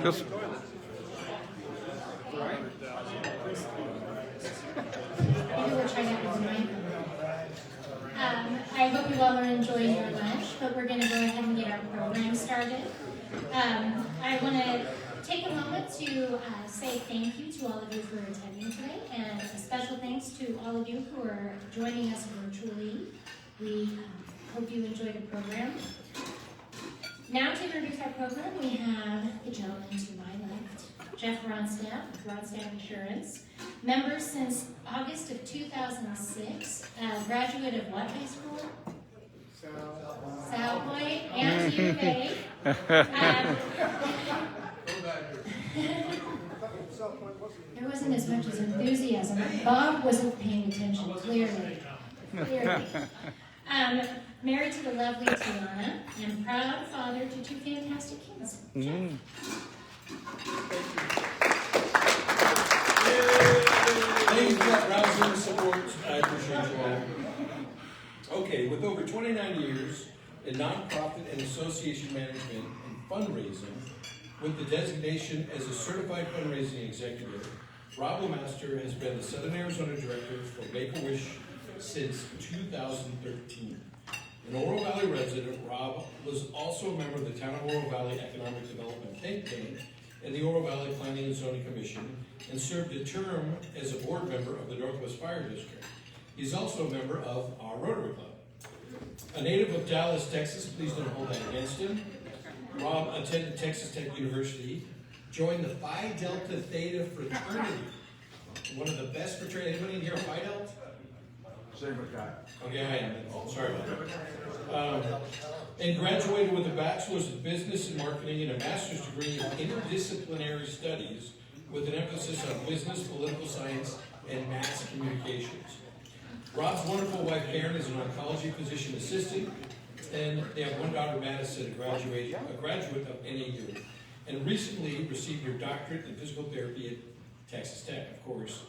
Yes. I hope you all are enjoying your lunch, but we're going to go ahead and get our program started. I want to take a moment to say thank you to all of you for attending today, and a special thanks to all of you who are joining us virtually. We hope you enjoy the program. Now to introduce our program, we have the gentleman to my left, Jeff Ronstadt, with Ronstadt Insurance. Member since August of 2006, graduate of what high school? South Point and U of A. There wasn't as much as enthusiasm. Bob wasn't paying attention, clearly. Married to the lovely Tiana, and proud father to two fantastic kids. Thank you for that rousing support. I appreciate you all. Okay, with over 29 years in nonprofit and association management and fundraising, with the designation as a certified fundraising executive, Rob Lemaster has been the Southern Arizona Director for Make-A-Wish since 2013. An Oro Valley resident, Rob was also a member of the Town of Oro Valley Economic Development Think Tank and the Oro Valley Planning and Zoning Commission, and served a term as a board member of the Northwest Fire District. He's also a member of our Rotary Club. A native of Dallas, Texas, please don't hold that against him. Rob attended Texas Tech University, joined the Phi Delta Theta fraternity, one of the best fraternities. Anybody in here a Phi Delta? Same guy. Okay, I am. Sorry about that. And graduated with a bachelor's of business and marketing and a master's degree in interdisciplinary studies with an emphasis on business, political science, and mass communications. Rob's wonderful wife Karen is an oncology physician assistant, and they have one daughter, Madison, a graduate of NAU, and recently received her doctorate in physical therapy at Texas Tech, of course.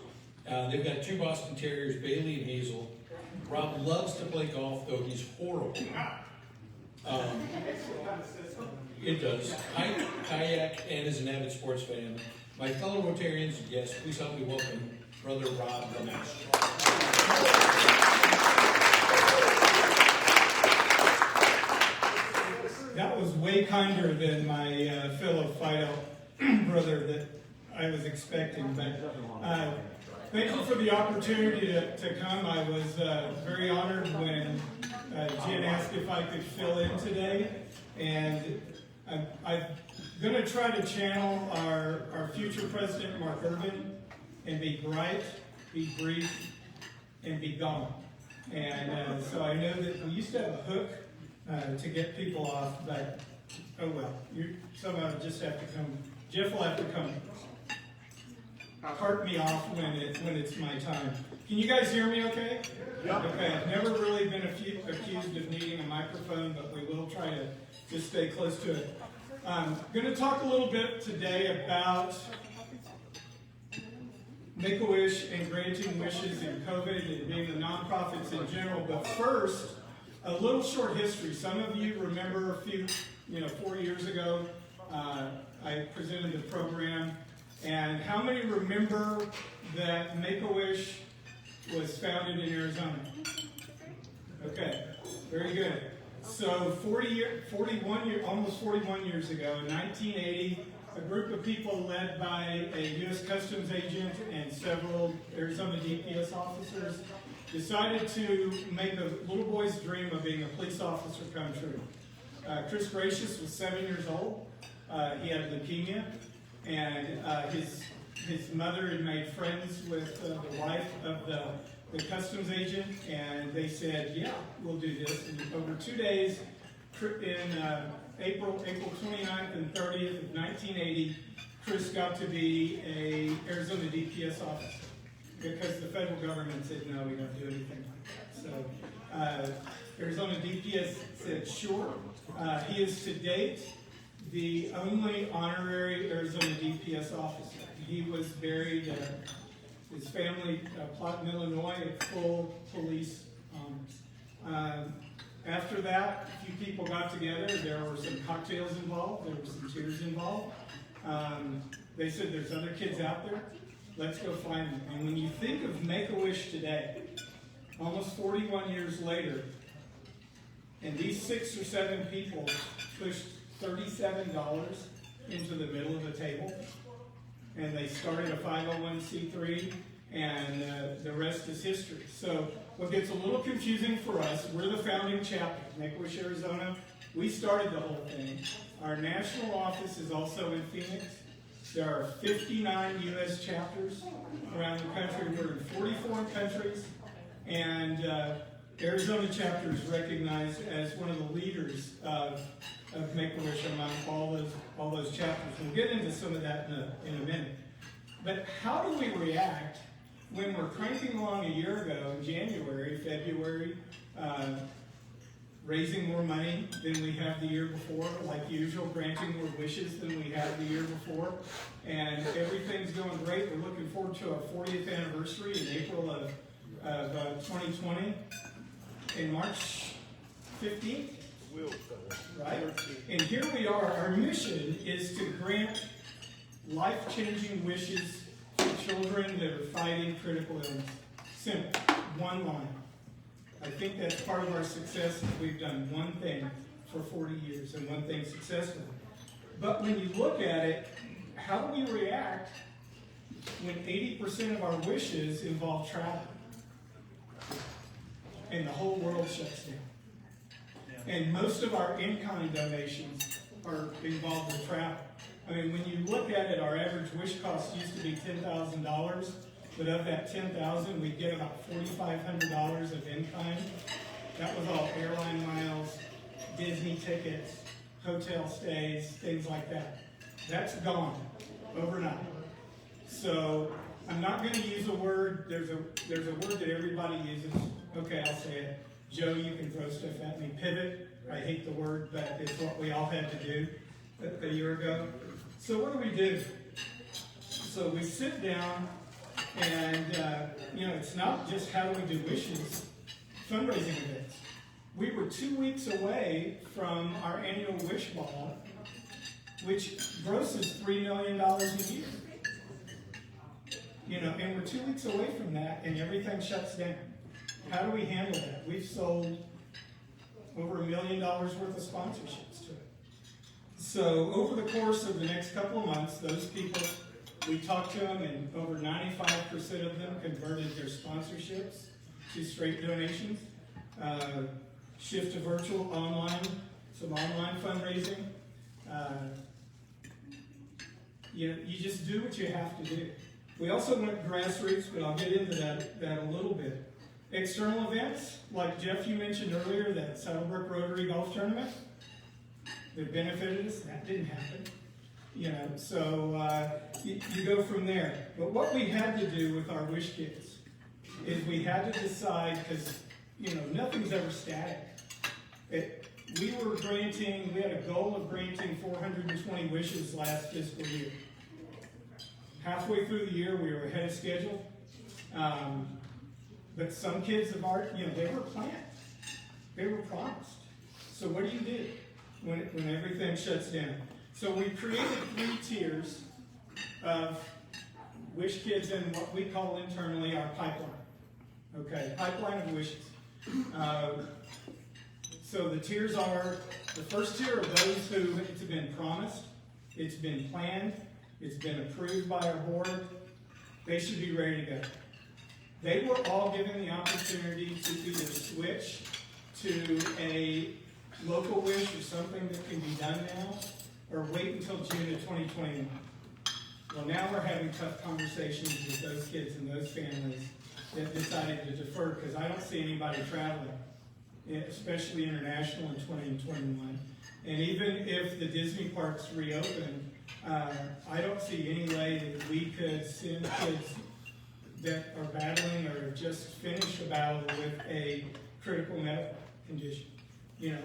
They've got two Boston Terriers, Bailey and Hazel. Rob loves to play golf, though he's horrible. It does. Hike, kayak, and is an avid sports fan. My fellow Rotarians, yes, please help me welcome Brother Rob Lemaster. That was way kinder than my fellow Fido brother that I was expecting. But thank you for the opportunity to come. I was very honored when Jen asked if I could fill in today. And I'm going to try to channel our future president, Mark Irvin, and be bright, be brief, and be gone. And so I know that we used to have a hook to get people off, but oh well, you somehow just have to come. Jeff will have to come cart me off when it's my time. Can you guys hear me okay? Yeah. Okay, I've never really been accused of needing a microphone, but we will try to just stay close to it. I'm going to talk a little bit today about Make-A-Wish and granting wishes in COVID and being the nonprofits in general. But first, a little short history. Some of you remember 4 years ago, I presented the program. And how many remember that Make-A-Wish was founded in Arizona? Okay, very good. So almost 41 years ago, in 1980, a group of people led by a U.S. Customs agent and several Arizona DPS officers decided to make a little boy's dream of being a police officer come true. Chris Gracious was 7 years old. He had leukemia, and his mother had made friends with the wife of the customs agent, and they said, yeah, we'll do this. And over 2 days, in April 29th and 30th of 1980, Chris got to be a Arizona DPS officer because the federal government said, no, we don't do anything like that. So Arizona DPS said, sure. He is to date the only honorary Arizona DPS officer. He was buried at his family, Platten, Illinois, at full police honors. After that, a few people got together. There were some cocktails involved. There were some tears involved. They said there's other kids out there. Let's go find them. And when you think of Make-A-Wish today, almost 41 years later, and these 6 or 7 people pushed $37 into the middle of the table, and they started a 501c3, and the rest is history. So what gets a little confusing for us, we're the founding chapter, Make-A-Wish, Arizona. We started the whole thing. Our national office is also in Phoenix. There are 59 U.S. chapters around the country. We're in 44 countries, and Arizona chapter is recognized as one of the leaders of Make-A-Wish among all those chapters. We'll get into some of that in a minute. But how do we react when we're cranking along a year ago in January, February, raising more money than we have the year before, like usual, granting more wishes than we had the year before, and everything's going great. We're looking forward to our 40th anniversary in April of 2020, in March 15th, right? And here we are. Our mission is to grant life-changing wishes for children that are fighting critical illness. Simple, one line. I think that's part of our success, is we've done one thing for 40 years and one thing successfully. But when you look at it, how do we react when 80% of our wishes involve travel and the whole world shuts down? And most of our in-kind donations are involved with travel. I mean, when you look at it, our average wish cost used to be $10,000. But of that $10,000, we get about $4,500 of in-kind. That was all airline miles, Disney tickets, hotel stays, things like that. That's gone overnight. So I'm not going to use a word. There's a word that everybody uses. Okay, I'll say it. Joe, you can throw stuff at me. Pivot. I hate the word, but it's what we all had to do a year ago. So what do? So we sit down. And, it's not just how do we do wishes, fundraising events. We were 2 weeks away from our annual wish ball, which grosses $3 million a year. And we're 2 weeks away from that, and everything shuts down. How do we handle that? We've sold over $1 million worth of sponsorships to it. So over the course of the next couple of months, those people, we talked to them, and over 95% of them converted their sponsorships to straight donations. Shift to virtual, online, some online fundraising. You just do what you have to do. We also went grassroots, but I'll get into that a little bit. External events, like Jeff, you mentioned earlier, that Saddlebrook Rotary Golf Tournament that benefited us. That didn't happen. So you go from there. But what we had to do with our wish kids is we had to decide, because nothing's ever static. We had a goal of granting 420 wishes last fiscal year. Halfway through the year, we were ahead of schedule. But some kids have already, they were planned. They were promised. So what do when everything shuts down? So we created 3 tiers of wish kids in what we call internally our pipeline. Okay, pipeline of wishes. So the tiers are, the first tier are those who it's been promised, it's been planned, it's been approved by our board. They should be ready to go. They were all given the opportunity to either switch to a local wish or something that can be done now, or wait until June of 2021. Well, now we're having tough conversations with those kids and those families that decided to defer, because I don't see anybody traveling, especially international in 2021. And even if the Disney parks reopen, I don't see any way that we could send kids that are battling or just finished a battle with a critical medical condition.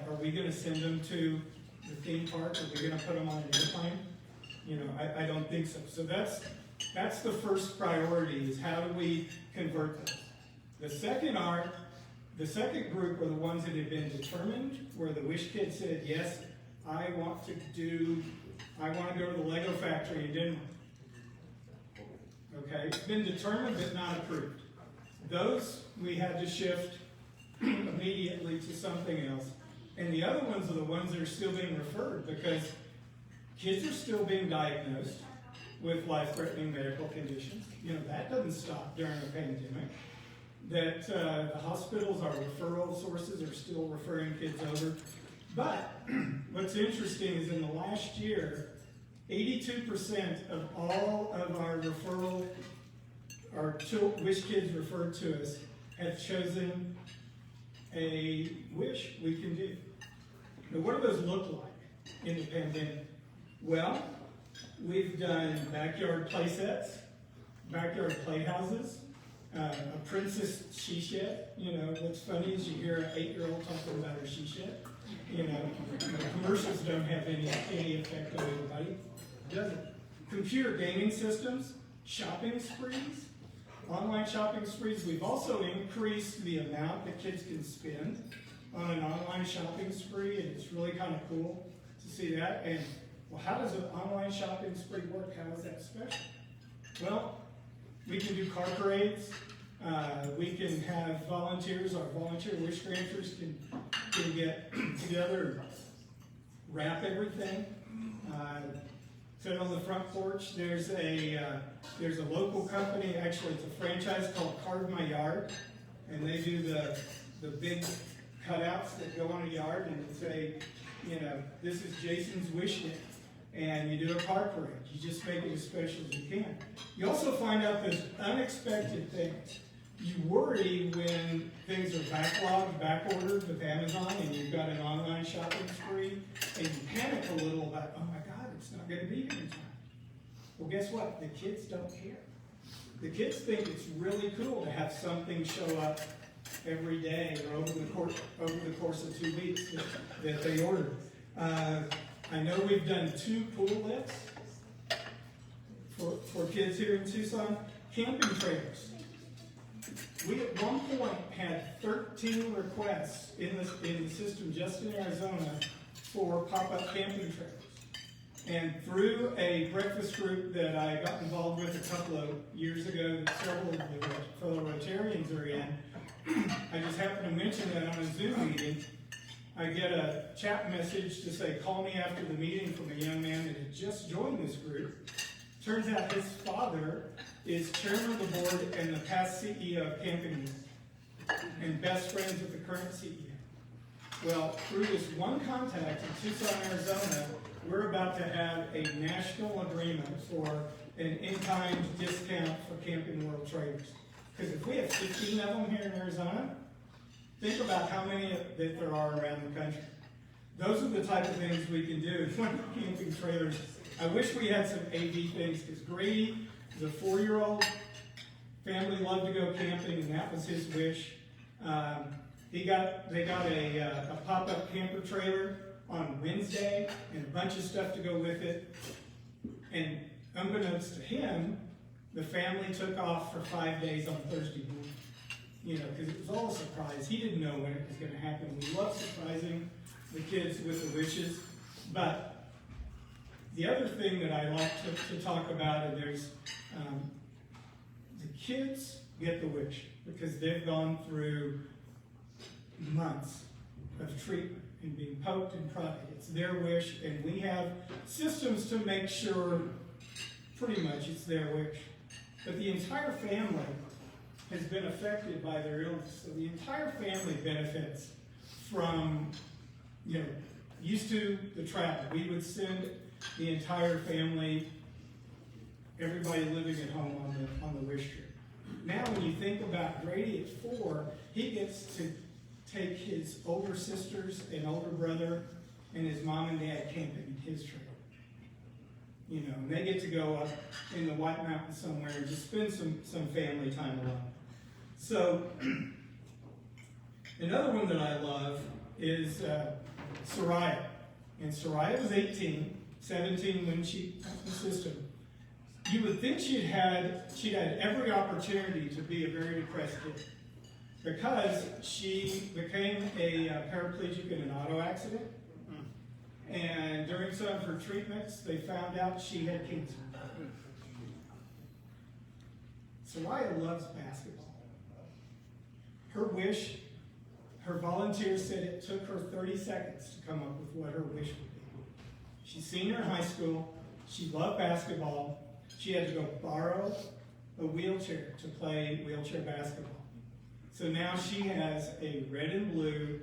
Are we going to send them to the theme park? Are we going to put them on an airplane? I don't think so. So that's the first priority, is how do we convert them? The second group are the ones that have been determined, where the wish kid said, yes, I want to do I want to go to the Lego factory in Denver. Okay, it's been determined but not approved. Those we had to shift immediately to something else. And the other ones are the ones that are still being referred because kids are still being diagnosed with life-threatening medical conditions. You know, that doesn't stop during a pandemic. That the hospitals, our referral sources, are still referring kids over. But what's interesting is in the last year, 82% of all of our referral, wish kids referred to us, have chosen a wish we can do. Now, what do those look like in the pandemic? Well, we've done backyard play sets, backyard playhouses, a princess she shed. You know, what's funny is you hear an 8-year-old talking about her she shed. You know, the commercials don't have any effect on anybody. Does it? Computer gaming systems, shopping sprees, online shopping sprees. We've also increased the amount that kids can spend on an online shopping spree, and it's really kind of cool to see that. And, well, how does an online shopping spree work? How is that special? Well, we can do car parades. We can have volunteers. Our volunteer wish granters can get together and wrap everything. Sit on the front porch. There's a local company, actually it's a franchise called Carve My Yard, and they do the big cutouts that go on a yard and say, you know, this is Jason's wish day, and you do a car parade. You just make it as special as you can. You also find out there's unexpected things. You worry when things are backlogged, backordered with Amazon, and you've got an online shopping spree, and you panic a little about, oh my God, it's not going to be here in time. Well, guess what? The kids don't care. The kids think it's really cool to have something show up every day or over the course of 2 weeks that they ordered. I know we've done 2 pool lifts for kids here in Tucson. Camping trailers. We at one point had 13 requests in the system just in Arizona for pop-up camping trailers. And through a breakfast group that I got involved with a couple of years ago that several of the fellow Rotarians are in, I just happened to mention that on a Zoom meeting. I get a chat message to say, call me after the meeting from a young man that had just joined this group. Turns out his father is chairman of the board and the past CEO of Camping World, and best friends with the current CEO. Well, through this one contact in Tucson, Arizona, we're about to have a national agreement for an in-kind discount for Camping World trailers. Because if we have 15 of them here in Arizona, think about how many that there are around the country. Those are the type of things we can do with camping trailers. I wish we had some AV things, because Grady is a 4-year-old, family loved to go camping, and that was his wish. They got a pop-up camper trailer on Wednesday and a bunch of stuff to go with it. And unbeknownst to him, the family took off for 5 days on Thursday morning. You know, because it was all a surprise. He didn't know when it was going to happen. We love surprising the kids with the wishes. But the other thing that I like to talk about, and there's the kids get the wish because they've gone through months of treatment and being poked and prodded. It's their wish, and we have systems to make sure pretty much it's their wish. But the entire family has been affected by their illness. So the entire family benefits from, you know, used to the travel. We would send the entire family, everybody living at home on the wish trip. Now when you think about Grady at 4, he gets to take his older sisters and older brother and his mom and dad camping in his trailer. You know, and they get to go up in the White Mountains somewhere and just spend some family time alone. So, another one that I love is Soraya. And Soraya was 17 when she got the system. You would think she'd had every opportunity to be a very depressed kid, because she became a paraplegic in an auto accident, And during some of her treatments, they found out she had cancer. Soraya loves basketball. Her wish, her volunteer said it took her 30 seconds to come up with what her wish would be. She's senior in high school. She loved basketball. She had to go borrow a wheelchair to play wheelchair basketball. So now she has a red and blue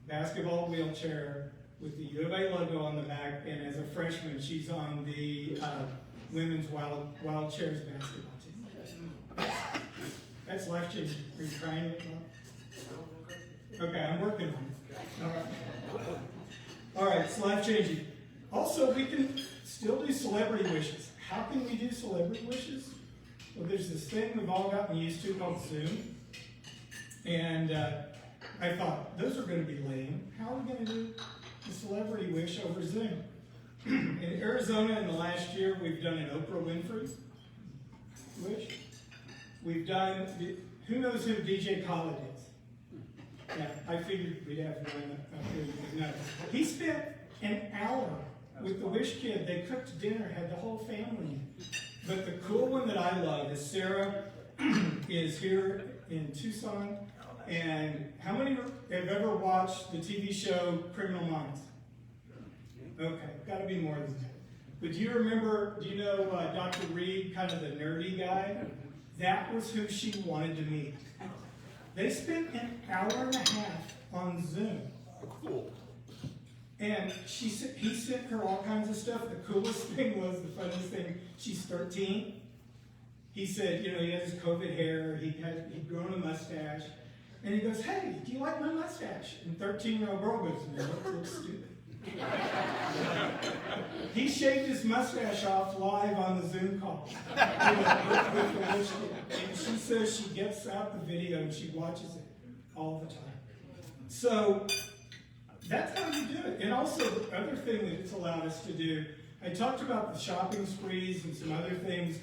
basketball wheelchair with the U of A logo on the back, and as a freshman, she's on the women's wild chairs basketball team. That's life-changing. Are you trying it, Bob? Okay, I'm working on it. All right, it's life-changing. Also, we can still do celebrity wishes. How can we do celebrity wishes? Well, there's this thing we've all gotten used to called Zoom. And I thought, those are going to be lame. How are we going to do a celebrity wish over Zoom? In Arizona, in the last year, we've done an Oprah Winfrey wish. We've done, who knows who DJ Khaled is? Yeah, I figured we'd have one up here you would know. He spent an hour with the Wish Kid. They cooked dinner, had the whole family in. But the cool one that I love is Sarah is here in Tucson. And how many have ever watched the TV show Criminal Minds? Okay, got to be more than that. But do you remember, do you know Dr. Reed, kind of the nerdy guy? That was who she wanted to meet. They spent an hour and a half on Zoom. Cool. And he sent her all kinds of stuff. The coolest thing was, the funniest thing, she's 13. He said, you know, he had his COVID hair, he'd grown a mustache. And he goes, hey, do you like my mustache? And 13-year-old girl goes, no, it looks stupid. He shaved his mustache off live on the Zoom call. with the Wish Kid. And she says she gets out the video and she watches it all the time. So that's how you do it. And also the other thing that it's allowed us to do, I talked about the shopping sprees and some other things,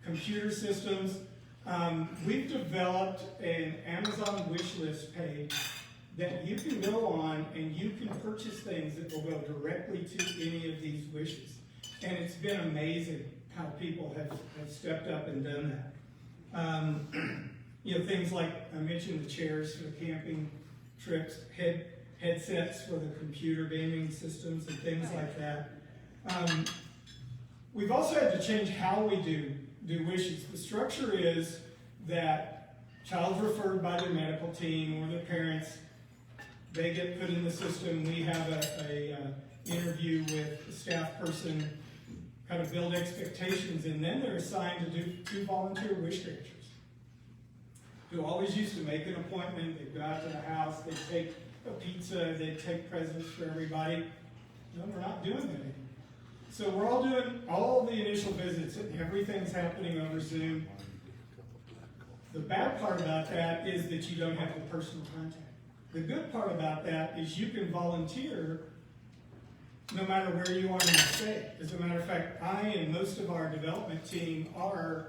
computer systems. We've developed an Amazon wish list page that you can go on and you can purchase things that will go directly to any of these wishes. And it's been amazing how people have stepped up and done that. You know, things like I mentioned, the chairs for the camping trips, headsets for the computer gaming systems and things like that. We've also had to change how we do wishes. The structure is that child's referred by their medical team or their parents. They get put in the system. We have a interview with the staff person, kind of build expectations, and then they're assigned to do 2 volunteer wish granchers who always used to make an appointment. They'd go out to the house, they'd take a pizza, they'd take presents for everybody. No, we're not doing that anymore. So we're all doing all the initial visits, and everything's happening over Zoom. The bad part about that is that you don't have the personal contact. The good part about that is you can volunteer no matter where you are in the state. As a matter of fact, I and most of our development team are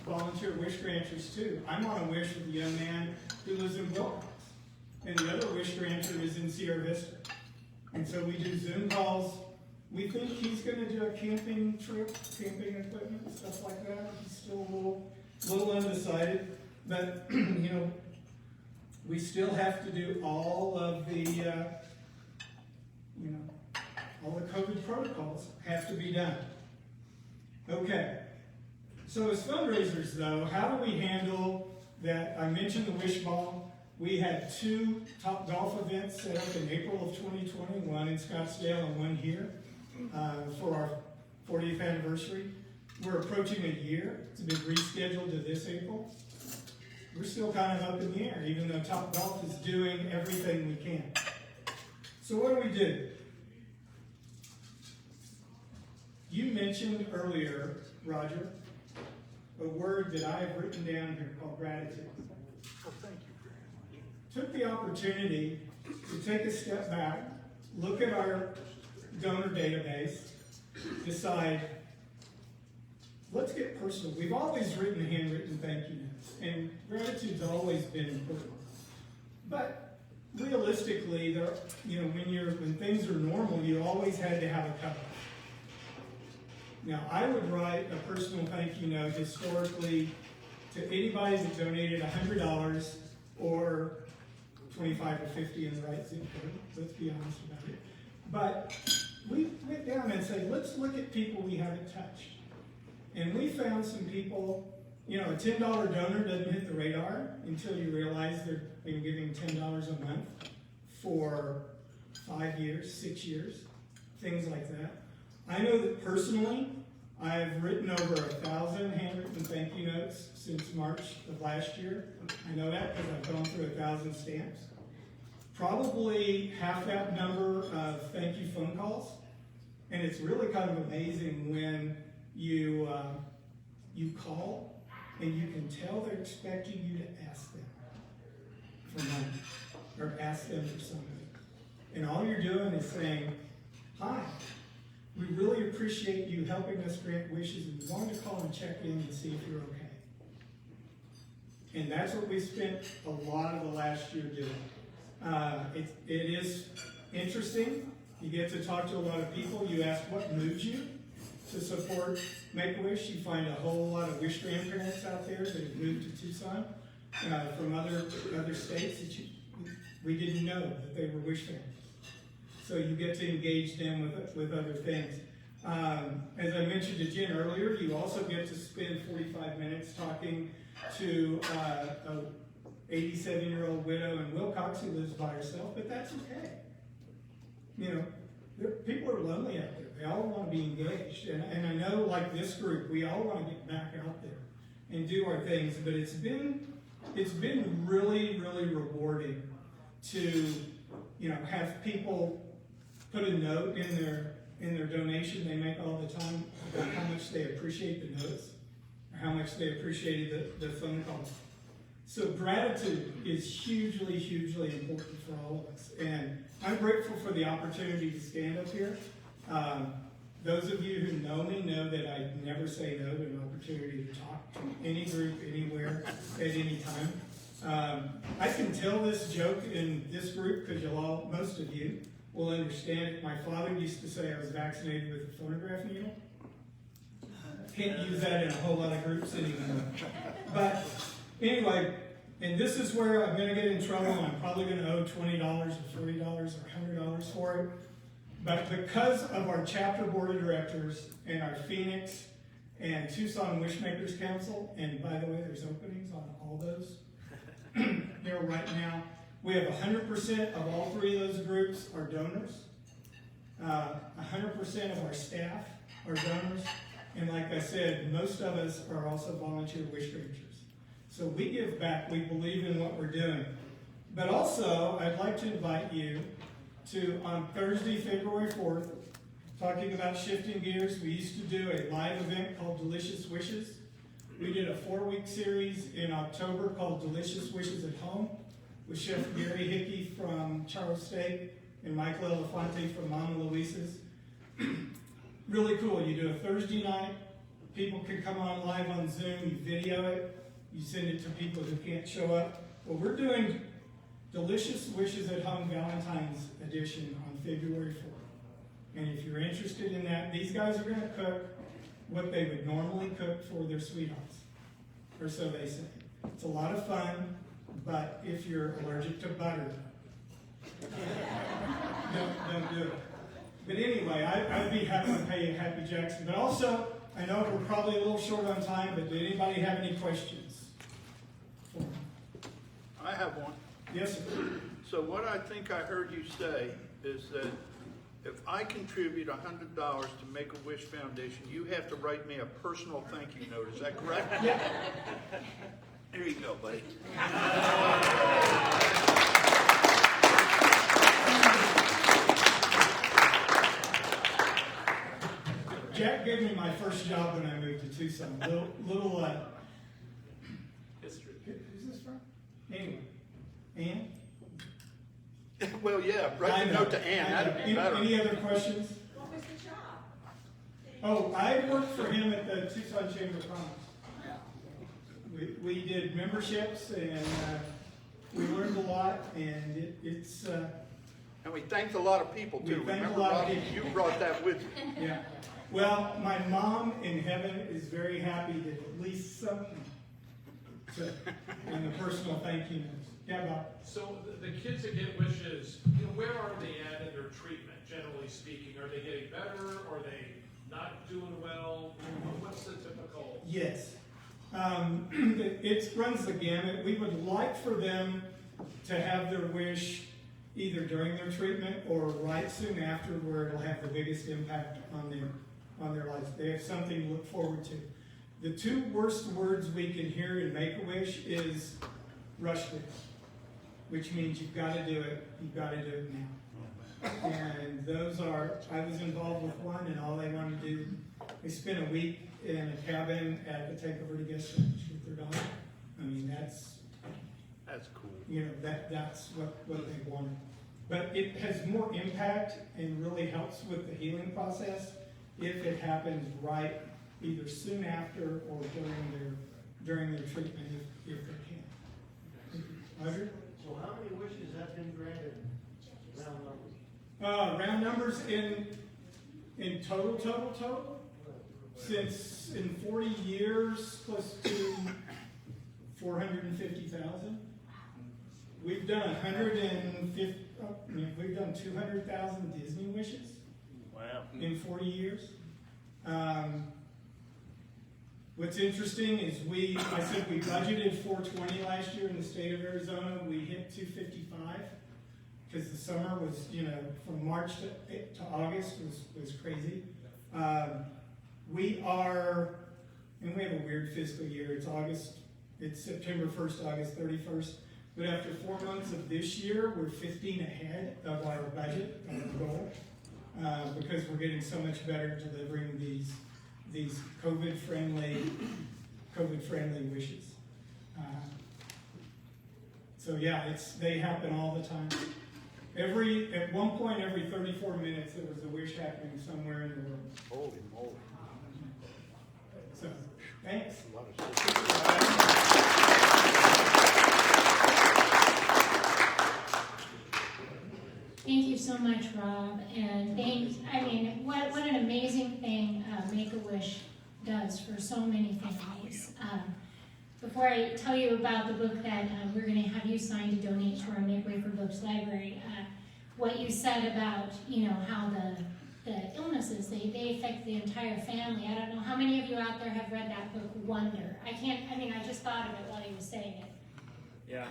volunteer wish granchers too. I'm on a wish with a young man who lives in Wilcox, and the other wish grancher is in Sierra Vista. And so we do Zoom calls. We think he's going to do a camping trip, camping equipment, stuff like that. He's still a little undecided, but you know, we still have to do all of the, all the COVID protocols have to be done. Okay, so as fundraisers though, how do we handle that? I mentioned the Wish Ball. We had 2 top golf events set up in April of 2020, one in Scottsdale and one here for our 40th anniversary. We're approaching a year. It's been rescheduled to this April. We're still kind of up in the air, even though Top Golf is doing everything we can. So what do we do? You mentioned earlier, Roger, a word that I have written down here called gratitude. Well, thank you. Took the opportunity to take a step back, look at our donor database, decide, let's get personal. We've always written handwritten thank you notes, and gratitude's always been important. But realistically, there, you know, when things are normal, you always had to have a cutoff. Now, I would write a personal thank you note historically to anybody that donated $100 or 25 or 50 in the right zip code. Let's be honest about it. But we went down and said, let's look at people we haven't touched. And we found some people, you know, a $10 donor doesn't hit the radar until you realize they've been giving $10 a month for 5 years, 6 years, things like that. I know that personally, I've written over 1,000 handwritten thank you notes since March of last year. I know that because I've gone through 1,000 stamps. Probably half that number of thank you phone calls. And it's really kind of amazing when you call and you can tell they're expecting you to ask them for money or ask them for something. And all you're doing is saying, hi, we really appreciate you helping us grant wishes, and we wanted to call and check in and see if you're okay. And that's what we spent a lot of the last year doing. It is interesting. You get to talk to a lot of people. You ask what moves you to support Make-A-Wish. You find a whole lot of Wish grandparents out there that have moved to Tucson from other states that we didn't know that they were Wish families. So you get to engage them with other things. As I mentioned to Jen earlier, you also get to spend 45 minutes talking to a 87-year-old widow in Wilcox who lives by herself, but that's okay. You know, people are lonely out there. They all want to be engaged. And I know, like this group, we all want to get back out there and do our things, but it's been really, really rewarding to, you know, have people put a note in their donation they make all the time about how much they appreciate the notes, or how much they appreciated the phone calls. So gratitude is hugely, hugely important for all of us. And I'm grateful for the opportunity to stand up here. Those of you who know me know that I never say no to an opportunity to talk to any group, anywhere, at any time. I can tell this joke in this group because most of you will understand it. My father used to say I was vaccinated with a phonograph needle. Can't use that in a whole lot of groups anymore. But anyway, and this is where I'm going to get in trouble. I'm probably going to owe $20 or $40 or $100 for it. But because of our chapter board of directors and our Phoenix and Tucson Wishmakers Council, and by the way, there's openings on all those there right now. We have 100% of all three of those groups are donors. 100% of our staff are donors. And like I said, most of us are also volunteer wish rangers. So we give back. We believe in what we're doing. But also, I'd like to invite you to, on Thursday, February 4th, talking about shifting gears, we used to do a live event called Delicious Wishes. We did a 4-week series in October called Delicious Wishes at Home with Chef Gary Hickey from Charles Steak and Michael Elefante from Mama Luisa's. Really cool. You do a Thursday night. People can come on live on Zoom. You video it. You send it to people who can't show up. Well, we're doing Delicious Wishes at Home Valentine's Edition on February 4th. And if you're interested in that, these guys are going to cook what they would normally cook for their sweethearts. Or so they say. It's a lot of fun, but if you're allergic to butter, don't do it. But anyway, I'd be happy to pay you Happy Jackson. But also, I know we're probably a little short on time, but did anybody have any questions? I have one. Yes, sir. So what I think I heard you say is that if I contribute $100 to Make-A-Wish Foundation, you have to write me a personal thank you note. Is that correct? Yeah. Here you go, buddy. Jack gave me my first job when I moved to Tucson. Little history. Who's this from? Anyway, Ann? Well, yeah, write a note to Ann. That'd be better. Any other questions? What was the job? Oh, I worked for him at the Tucson Chamber of Commerce. We did memberships and we learned a lot, and it's And we thanked a lot of people too. We thanked a Remember, lot of Rob, people. you brought that with you. yeah. Well, my mom in heaven is very happy that at least something to, and the personal thank you notes. Yeah, Bob. So the kids that get wishes, where are they at in their treatment, generally speaking? Are they getting better? Are they not doing well? What's the typical? Yes. It runs the gamut. We would like for them to have their wish either during their treatment or right soon after, where it'll have the biggest impact on their lives. They have something to look forward to. The two worst words we can hear in Make-A-Wish is rush this, which means you've got to do it. You've got to do it now. And those are, I was involved with one, and all they wanted to do, they spent a week in a cabin at the Takeover to Guest Ranch with their dog. I mean, that's cool. That's what they wanted. But it has more impact and really helps with the healing process if it happens right either soon after or during their treatment if they can. Audrey? So how many wishes have been granted? Round numbers. Round numbers in total? Since in 40 years, close to 450,000. We've done 150. We've done 200,000 Disney wishes. Wow. In 40 years. What's interesting is I said we budgeted 420 last year in the state of Arizona. We hit 255 because the summer was, from March to August was crazy. We have a weird fiscal year. It's September 1st, August 31st. But after 4 months of this year, we're 15 ahead of our budget, our goal, because we're getting so much better at delivering these COVID-friendly wishes. So yeah, they happen all the time. At one point, every 34 minutes, there was a wish happening somewhere in the world. Holy moly. So, thanks. A lot of stuff. Thank you so much, Rob, and what an amazing thing Make-A-Wish does for so many families. Before I tell you about the book that we're going to have you sign to donate to our Make Way for Books library, what you said about, how the illnesses, they affect the entire family. I don't know how many of you out there have read that book, Wonder. I just thought of it while he was saying it. Yeah.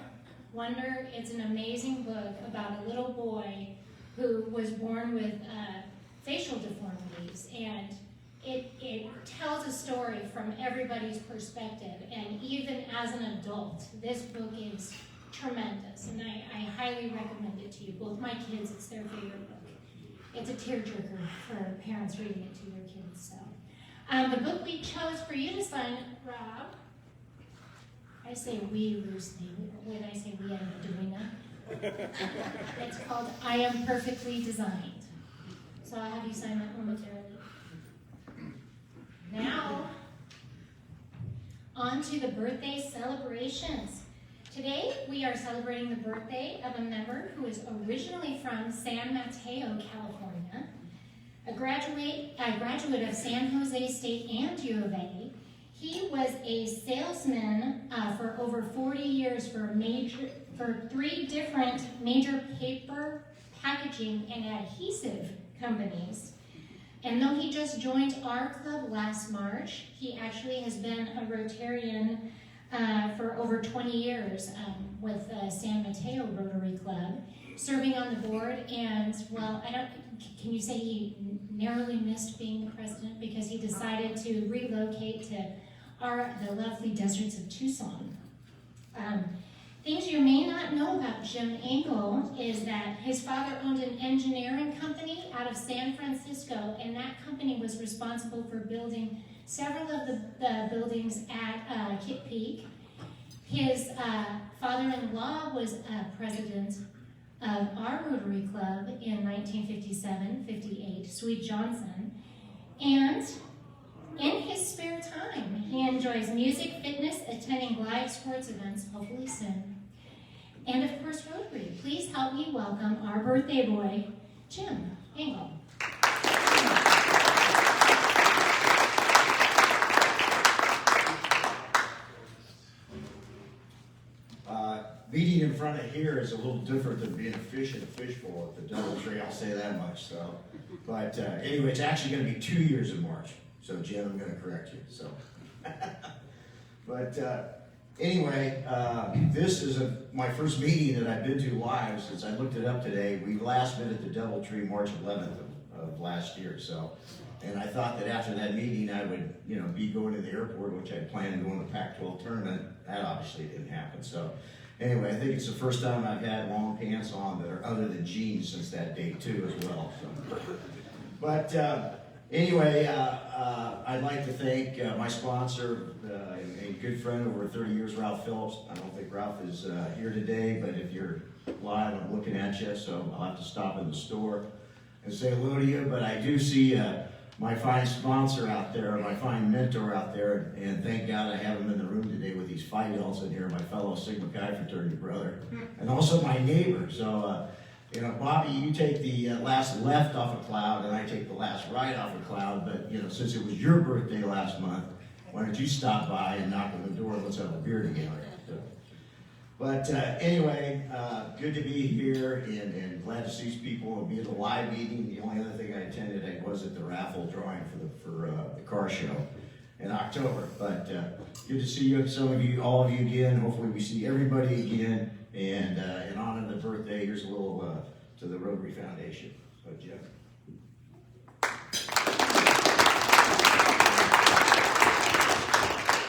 Wonder, it's an amazing book about a little boy who was born with facial deformities, and it tells a story from everybody's perspective, and even as an adult, this book is tremendous, and I highly recommend it to you. Both my kids, it's their favorite book. It's a tearjerker for parents reading it to their kids. So, the book we chose for you to sign, Rob, I say we loosely. When I say we, I'm doing that. It's called I Am Perfectly Designed. So I'll have you sign that momentarily. Now, on to the birthday celebrations. Today, we are celebrating the birthday of a member who is originally from San Mateo, California, a graduate of San Jose State and U of A. He was a salesman for over 40 years for 3 different major paper packaging and adhesive companies. And though he just joined our club last March, he actually has been a Rotarian for over 20 years with San Mateo Rotary Club, serving on the board. And, well, can you say he narrowly missed being the president because he decided to relocate to the lovely deserts of Tucson. Things you may not know about Jim Engel is that his father owned an engineering company out of San Francisco, and that company was responsible for building several of the buildings at Kitt Peak. His father-in-law was president of our Rotary Club in 1957-58, Sweet Johnson, and in his spare time, he enjoys music, fitness, attending live sports events, hopefully soon, and of course Rotary. Please help me welcome our birthday boy, Jim Engel. Meeting in front of here is a little different than being a fish in a fishbowl at the DoubleTree, I'll say that much. So, but anyway, it's actually going to be 2 years in March. So, Jim, I'm going to correct you. So, but anyway, this is my first meeting that I've been to live since I looked it up today. We last met at the DoubleTree March 11th of last year. So, and I thought that after that meeting I would, be going to the airport, which I planned on going to the Pac-12 tournament. That obviously didn't happen. So. Anyway, I think it's the first time I've had long pants on that are other than jeans since that date too as well. So. But anyway, I'd like to thank my sponsor and good friend over 30 years, Ralph Phillips. I don't think Ralph is here today, but if you're live, I'm looking at you, so I'll have to stop in the store and say hello to you. But I do see my fine sponsor out there, my fine mentor out there, and thank God I have him in the room today with these Phi Delts in here, my fellow Sigma Chi fraternity brother, and also my neighbor. So, Bobby, you take the last left off a cloud, and I take the last right off a cloud, but, since it was your birthday last month, why don't you stop by and knock on the door and let's have a beer together. So, but anyway, good to be here and glad to see people and be at the live meeting. The only other thing I attended was at the raffle drawing for the car show in October. But good to see you, some of you, all of you again. Hopefully we see everybody again. And in honor of the birthday, here's a little to the Rotary Foundation. So Jeff.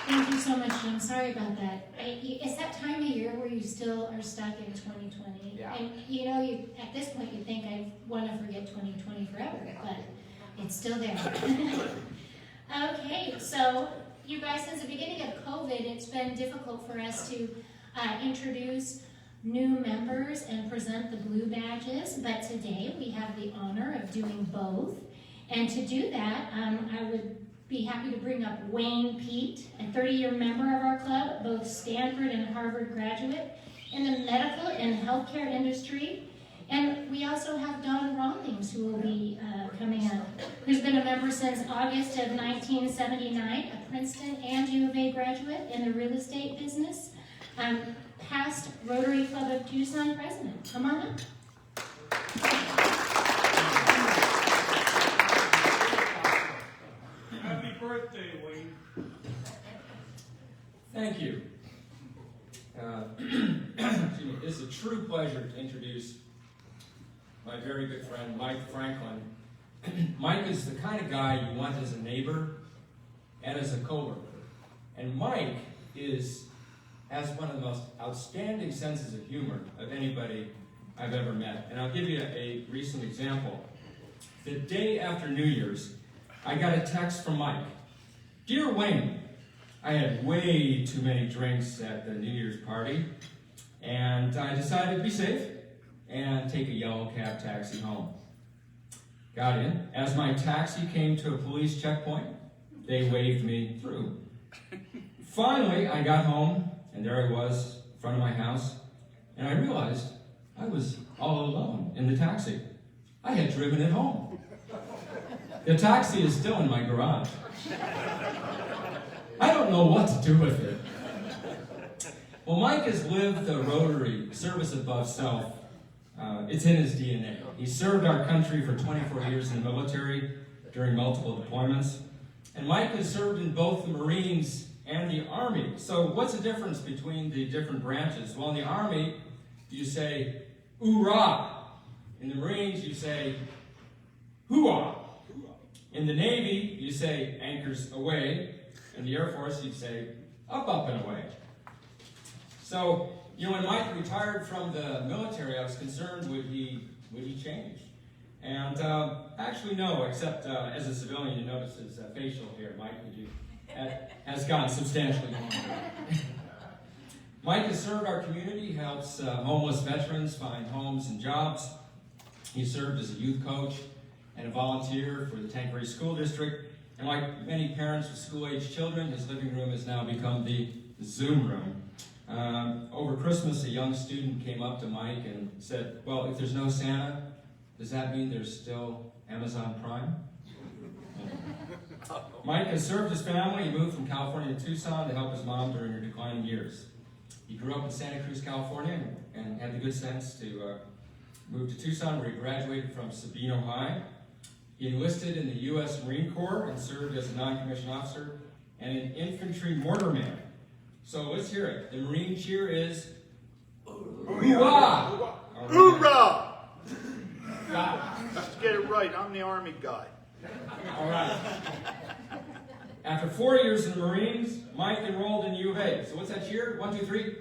Thank you so much, Jim. Sorry about that. It's that time of year where you still are stuck in 2020. Yeah. And at this point you think I want to forget 2020 forever, but it's still there. Okay, so you guys, since the beginning of COVID, it's been difficult for us to introduce new members and present the blue badges, but today we have the honor of doing both. And to do that, I would be happy to bring up Wayne Pete, a 30-year member of our club, both Stanford and Harvard graduate in the medical and healthcare industry. And we also have Don Rawlings, who will be coming up, who's been a member since August of 1979, a Princeton and U of A graduate in the real estate business, past Rotary Club of Tucson president. Come on up. Happy birthday, Wayne. Thank you. Excuse me. It's a true pleasure to introduce my very good friend, Mike Franklin. Mike is the kind of guy you want as a neighbor and as a coworker. And Mike has one of the most outstanding senses of humor of anybody I've ever met. And I'll give you a recent example. The day after New Year's, I got a text from Mike. Dear Wayne, I had way too many drinks at the New Year's party, and I decided to be safe and take a yellow cab taxi home. Got in. As my taxi came to a police checkpoint, they waved me through. Finally, I got home, and there I was in front of my house, and I realized I was all alone in the taxi. I had driven it home. The taxi is still in my garage. I don't know what to do with it. Well, Mike has lived the Rotary service above self. It's in his DNA. He served our country for 24 years in the military during multiple deployments. And Mike has served in both the Marines and the Army. So what's the difference between the different branches? Well, in the Army, you say, "Oorah." In the Marines, you say, "Hoo-ah." In the Navy, you say, "Anchors away." In the Air Force, you'd say, "Up, up, and away." So, when Mike retired from the military, I was concerned, would he change? And actually, no, except as a civilian, you notice his facial hair, Mike, has gotten substantially longer. Mike has served our community, helps homeless veterans find homes and jobs. He served as a youth coach and a volunteer for the Tanqueray School District. And like many parents with school-age children, his living room has now become the Zoom room. Over Christmas, a young student came up to Mike and said, well, if there's no Santa, does that mean there's still Amazon Prime? Mike has served his family. He moved from California to Tucson to help his mom during her declining years. He grew up in Santa Cruz, California, and had the good sense to move to Tucson, where he graduated from Sabino High. He enlisted in the U.S. Marine Corps and served as a non-commissioned officer and an infantry mortarman. So let's hear it. The Marine cheer is hoorah! Hoorah! Got it. Let's get it right. I'm the Army guy. All right. After 4 years in the Marines, Mike enrolled in U of A. So what's that cheer? 1, 2, 3.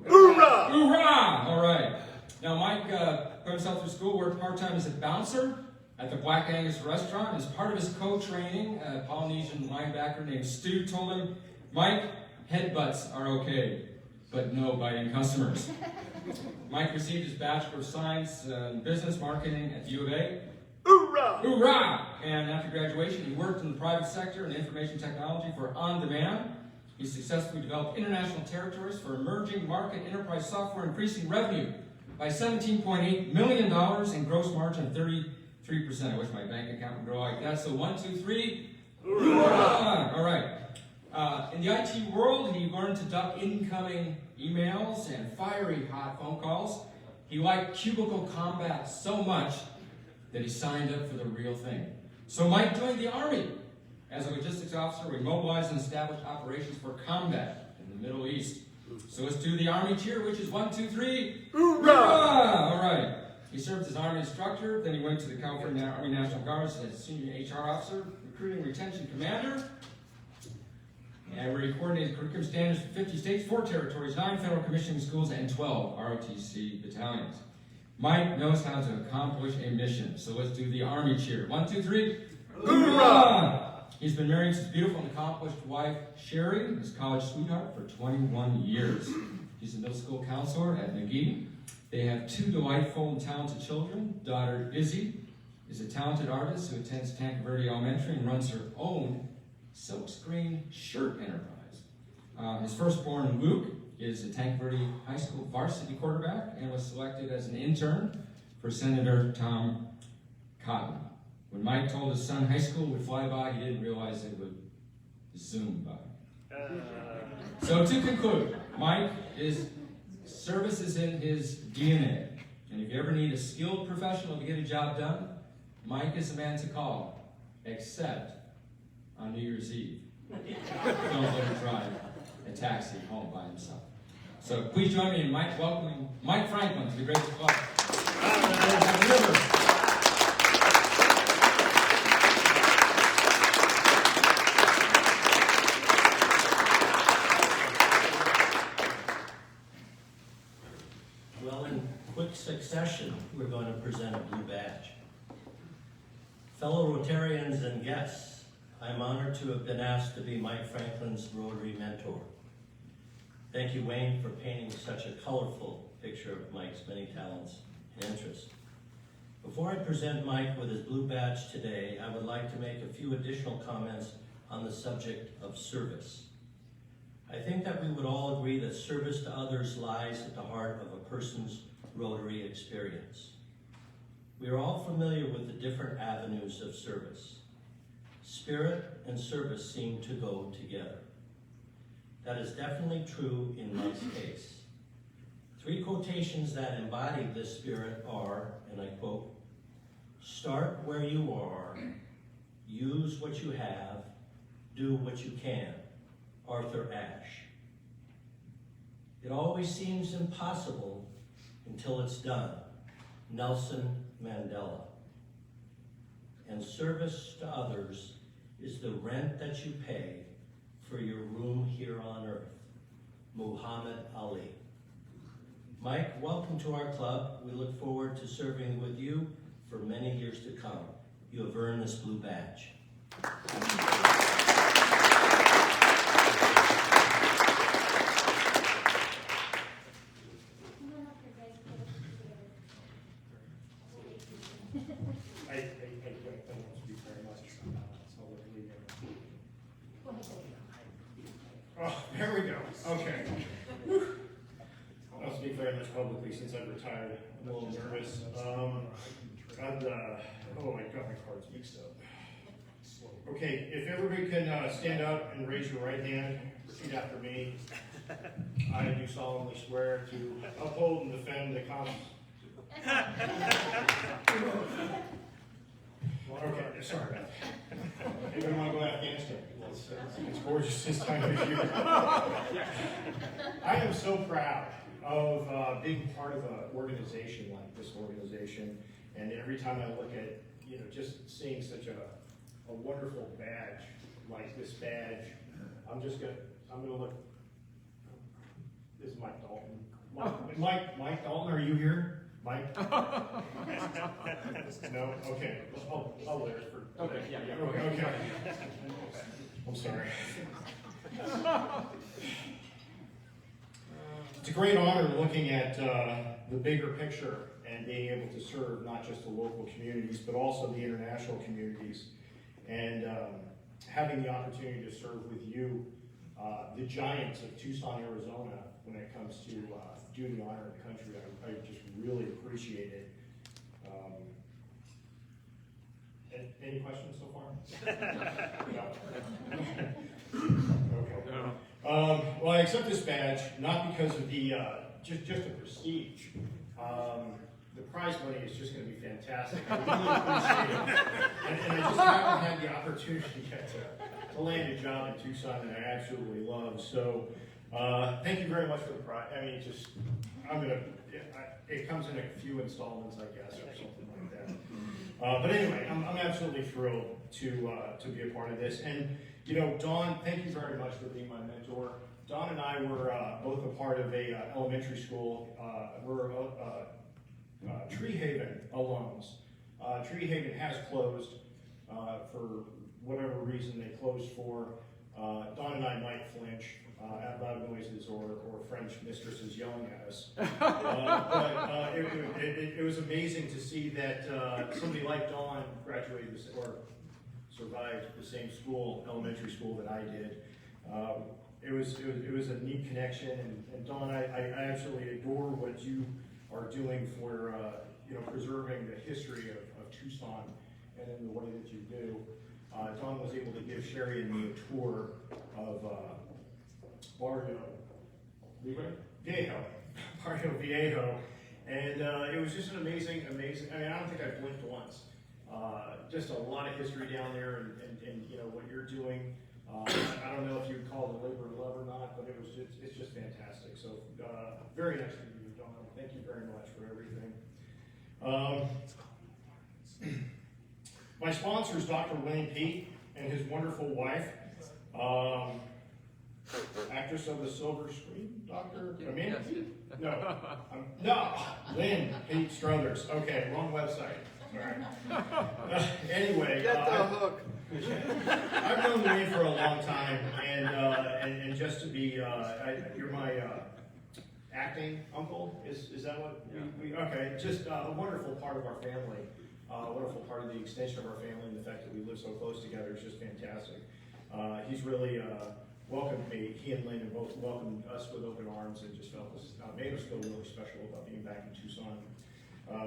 Hoorah! Hoorah! All right. Now Mike put himself through school, worked part-time as a bouncer at the Black Angus restaurant. As part of his co-training, a Polynesian linebacker named Stu told him, Mike, headbutts are okay, but no biting customers. Mike received his Bachelor of Science in Business Marketing at U of A. Hoorah! Hoorah! And after graduation, he worked in the private sector in information technology for On Demand. He successfully developed international territories for emerging market enterprise software, increasing revenue by $17.8 million and gross margin of 33%. I wish my bank account would grow like that. So 1, 2, 3. Hoorah! All right. In the IT world, he learned to duck incoming emails and fiery hot phone calls. He liked cubicle combat so much that he signed up for the real thing. So Mike joined the Army as a logistics officer. We mobilized and established operations for combat in the Middle East. So let's do the Army cheer, which is 1, 2, 3. Hoorah! All right. He served as Army instructor. Then he went to the California Army National Guard as senior HR officer, recruiting retention commander. And where he coordinated curriculum standards for 50 states, 4 territories, 9 federal commissioning schools, and 12 ROTC battalions. Mike knows how to accomplish a mission. So let's do the Army cheer. 1, 2, 3. Hoorah! He's been married to his beautiful and accomplished wife, Sherry, his college sweetheart, for 21 years. He's a middle school counselor at McGee. They have 2 delightful and talented children. Daughter Izzy is a talented artist who attends Tanque Verde Elementary and runs her own silkscreen shirt enterprise. His firstborn, Luke, is a Tanque Verde High School varsity quarterback and was selected as an intern for Senator Tom Cotton. When Mike told his son high school would fly by, he didn't realize it would zoom by. So to conclude, Mike, his service is in his DNA. And if you ever need a skilled professional to get a job done, Mike is the man to call, except on New Year's Eve. Don't let him drive a taxi home by himself. So please join me in welcoming Mike Franklin to the Great Club. Well, in quick succession, we're going to present a blue badge. Fellow Rotarians and guests, I'm honored to have been asked to be Mike Franklin's Rotary mentor. Thank you, Wayne, for painting such a colorful picture of Mike's many talents and interests. Before I present Mike with his blue badge today, I would like to make a few additional comments on the subject of service. I think that we would all agree that service to others lies at the heart of a person's Rotary experience. We are all familiar with the different avenues of service. Spirit and service seem to go together. That is definitely true in Mike's case. 3 quotations that embody this spirit are, and I quote, "Start where you are, use what you have, do what you can." Arthur Ashe. It always seems impossible until it's done. Nelson Mandela. And service to others is the rent that you pay for your room here on earth. Muhammad Ali. Mike, welcome to our club. We look forward to serving with you for many years to come. You have earned this blue badge. Oh, there we go. Okay. speak very much publicly since I've retired. I'm a little nervous. Oh, I got my cards mixed up. Okay, if everybody can stand up and raise your right hand, repeat after me. I do solemnly swear to uphold and defend the Constitution. Okay, sorry about that. Anybody want to go to Afghanistan? It's gorgeous this time of year. I am so proud of being part of an organization like this organization, and every time I look at, just seeing such a wonderful badge like this badge, I'm gonna look. This is Mike Dalton. Mike Dalton, are you here? Mike? No? Okay. I'll wear it for. Okay, yeah. Okay. I'm sorry. It's a great honor looking at the bigger picture and being able to serve not just the local communities, but also the international communities. And having the opportunity to serve with you, the giants of Tucson, Arizona, when it comes to duty, honor, and country, I just really appreciate it. Any questions so far? Okay. Well, I accept this badge not because of the just the prestige. The prize money is just going to be fantastic. I really appreciate it, and I just haven't had the opportunity yet to land a job in Tucson that I absolutely love. So, thank you very much for the prize. I mean, it comes in a few installments, I guess, or something like that. But anyway, I'm absolutely thrilled to be a part of this. And Dawn, thank you very much for being my mentor. Dawn and I were both a part of a elementary school. We're Tree Haven alums. Tree Haven has closed for whatever reason they closed for. Dawn and I might flinch at loud noises or French mistresses yelling at us. But it was amazing to see that somebody like Dawn graduated or survived the same school, elementary school that I did. It was a neat connection, and Dawn, I absolutely adore what you are doing for preserving the history of Tucson and in the way that you do. Dawn was able to give Sherry and me a tour of Barrio Viejo, and it was just an amazing. I mean, I don't think I blinked once. Just a lot of history down there, and what you're doing. I don't know if you would call it a labor of love or not, but it's just fantastic. So very nice to meet you, Dawn. Thank you very much for everything. My sponsor is Dr. Wayne Pete and his wonderful wife, actress of the silver screen, Dr. Amanda Pete? No, Lynn Pete Struthers. Okay, wrong website. All right. Anyway, get the hook. I've known Wayne for a long time, and just to be, you're my acting uncle. Is that what we? Okay, just a wonderful part of our family. Wonderful part of the extension of our family, and the fact that we live so close together is just fantastic. He's really welcomed me. He and Lynn have both welcomed us with open arms and just made us feel really special about being back in Tucson.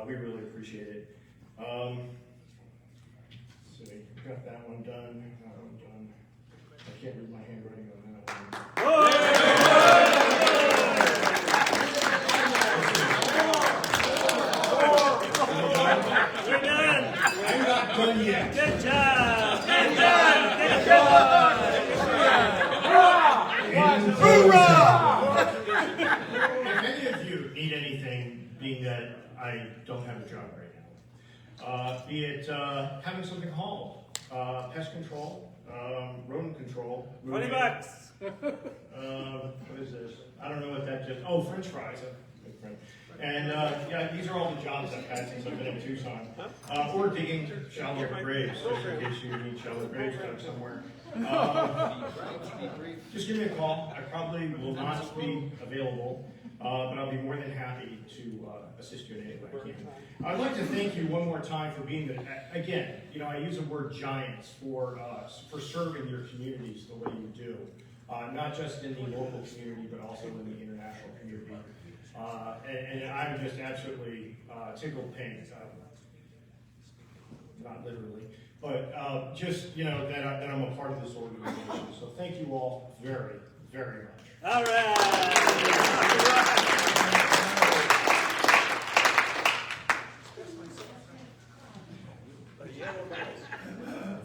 We really appreciate it. Let's see, got that one done. That one done. I can't read my handwriting on that one. We're done. I'm not done yet. Good job. Good job. Good job. Hoorah! If any of you need anything, being that I don't have a job right now, be it having something hauled, pest control, rodent control. $20. What is this? I don't know what that just. Oh, French fries. And yeah, these are all the jobs I've had since I've been in Tucson. Or digging shallow graves, just in case you need shallow graves dug somewhere. Just give me a call. I probably will not be available, but I'll be more than happy to assist you in any way I can. I'd like to thank you one more time for being the, again, I use the word giants for serving your communities the way you do. Not just in the local community, but also in the international community. And I'm just absolutely tickled pink. Not literally, but just, you know, that I'm a part of this organization. So thank you all very, very much. All right.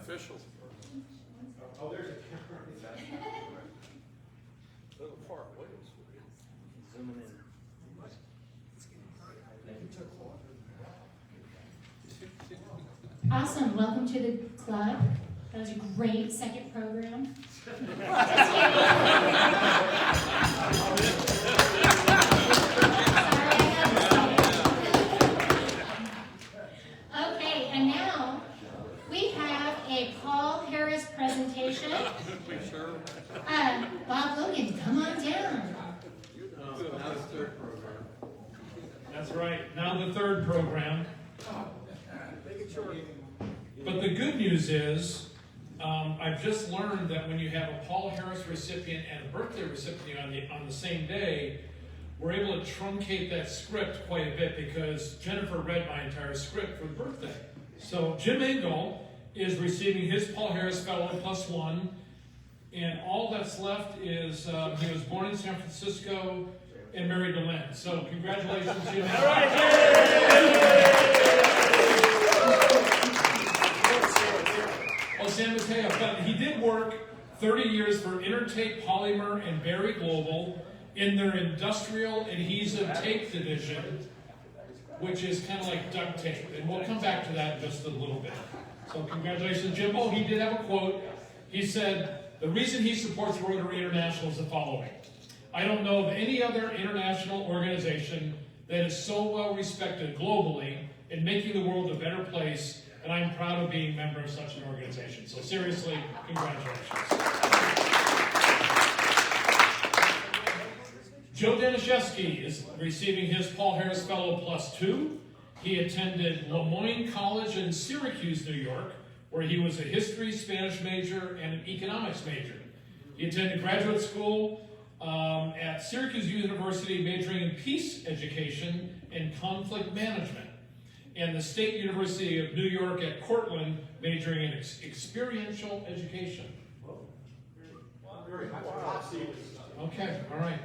Official. Oh, there's a camera. A little far away. Zooming in. Awesome, welcome to the club. That was a great second program. Okay, and now we have a Paul Harris presentation. Bob Logan, come on down. That's right, now the third program. But the good news is, I've just learned that when you have a Paul Harris recipient and a birthday recipient on the same day, we're able to truncate that script quite a bit because Jennifer read my entire script for the birthday. So Jim Engel is receiving his Paul Harris Fellow +1, and all that's left is he was born in San Francisco and married to Lynn. So congratulations, Jim. All right, Jim. Oh, San Mateo, but he did work 30 years for Intertape Polymer and Berry Global in their industrial adhesive tape division, which is kind of like duct tape. And we'll come back to that in just a little bit. So congratulations, Jim. Oh, he did have a quote. He said, the reason he supports Rotary International is the following. I don't know of any other international organization that is so well respected globally in making the world a better place, and I'm proud of being a member of such an organization. So seriously, congratulations. Joe Danishevsky is receiving his Paul Harris Fellow +2. He attended Lemoyne College in Syracuse, New York, where he was a history, Spanish major, and an economics major. He attended graduate school at Syracuse University, majoring in peace education and conflict management, and the State University of New York at Cortland, majoring in experiential education. Okay, all right.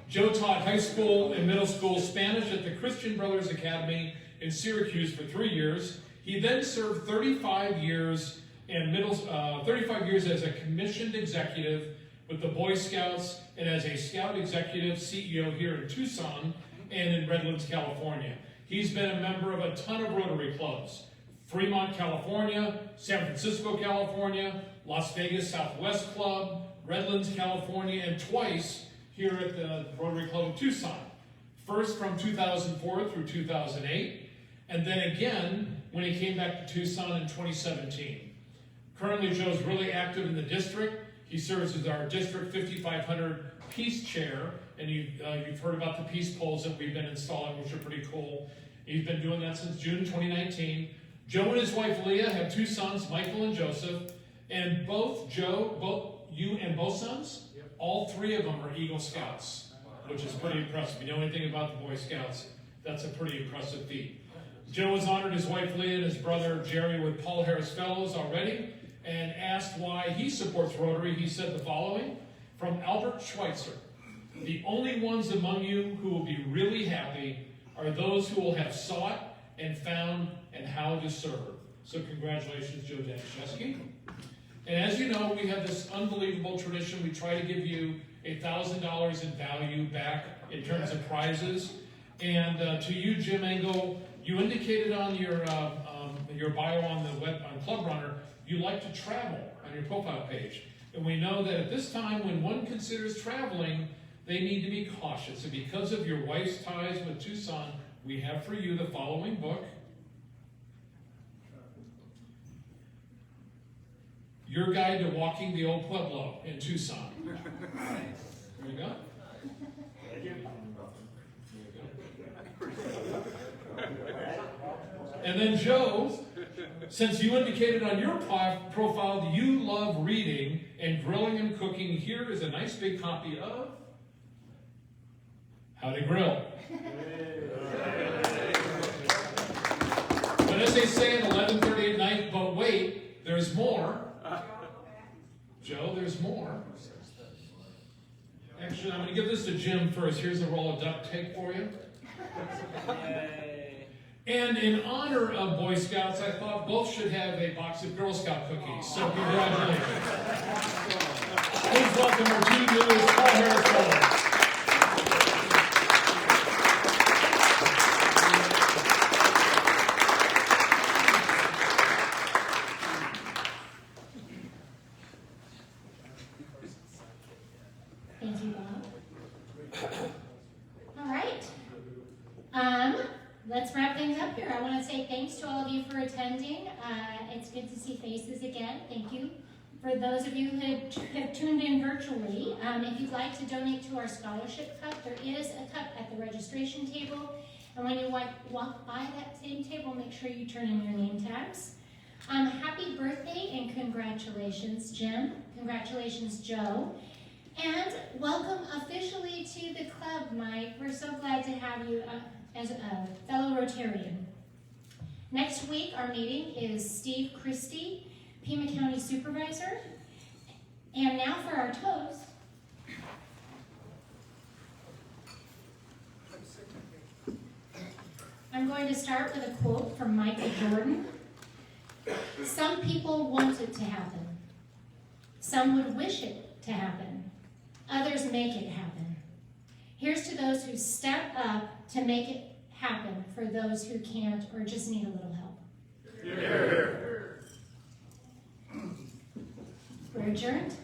Joe taught high school and middle school Spanish at the Christian Brothers Academy in Syracuse for 3 years. He then served 35 years as a commissioned executive with the Boy Scouts and as a Scout Executive CEO here in Tucson and in Redlands, California. He's been a member of a ton of Rotary clubs: Fremont, California, San Francisco, California, Las Vegas Southwest Club, Redlands, California, and twice here at the Rotary Club of Tucson. First from 2004 through 2008, and then again when he came back to Tucson in 2017. Currently, Joe's really active in the district. He serves as our District 5500 Peace Chair, and you've heard about the peace poles that we've been installing, which are pretty cool. He's been doing that since June 2019. Joe and his wife Leah have 2 sons, Michael and Joseph, and both you and both sons, all 3 of them are Eagle Scouts, which is pretty impressive. If you know anything about the Boy Scouts, that's a pretty impressive feat. Joe has honored his wife Leah and his brother Jerry with Paul Harris Fellows already, and asked why he supports Rotary. He said the following, from Albert Schweitzer: the only ones among you who will be really happy are those who will have sought and found and how to serve. So congratulations, Joe Danishevsky. And as you know, we have this unbelievable tradition. We try to give you $1,000 in value back in terms of prizes. And to you, Jim Engel, you indicated on your bio on Club Runner, you like to travel on your profile page. And we know that at this time, when one considers traveling, they need to be cautious. And because of your wife's ties with Tucson, we have for you the following book. Your Guide to Walking the Old Pueblo in Tucson. There you go. And then Joe, since you indicated on your profile that you love reading and grilling and cooking, here is a nice big copy of Howdy Grill. But as they say at 11:30 at night, but wait, there's more. Joe, there's more. Actually, I'm going to give this to Jim first. Here's a roll of duct tape for you. And in honor of Boy Scouts, I thought both should have a box of Girl Scout cookies. So congratulations. Please welcome our two newest Paul Harris brothers. Thank you, Bob. All right. Let's wrap things up here. I want to say thanks to all of you for attending. It's good to see faces again. Thank you. For those of you who have tuned in virtually, if you'd like to donate to our scholarship cup, there is a cup at the registration table. And when you walk by that same table, make sure you turn in your name tags. Happy birthday and congratulations, Jim. Congratulations, Joe. And welcome officially to the club, Mike. We're so glad to have you as a fellow Rotarian. Next week, our meeting is Steve Christie, Pima County Supervisor. And now for our toast. I'm going to start with a quote from Michael Jordan. Some people want it to happen. Some would wish it to happen. Others make it happen. Here's to those who step up to make it happen for those who can't or just need a little help. Yeah. We're adjourned.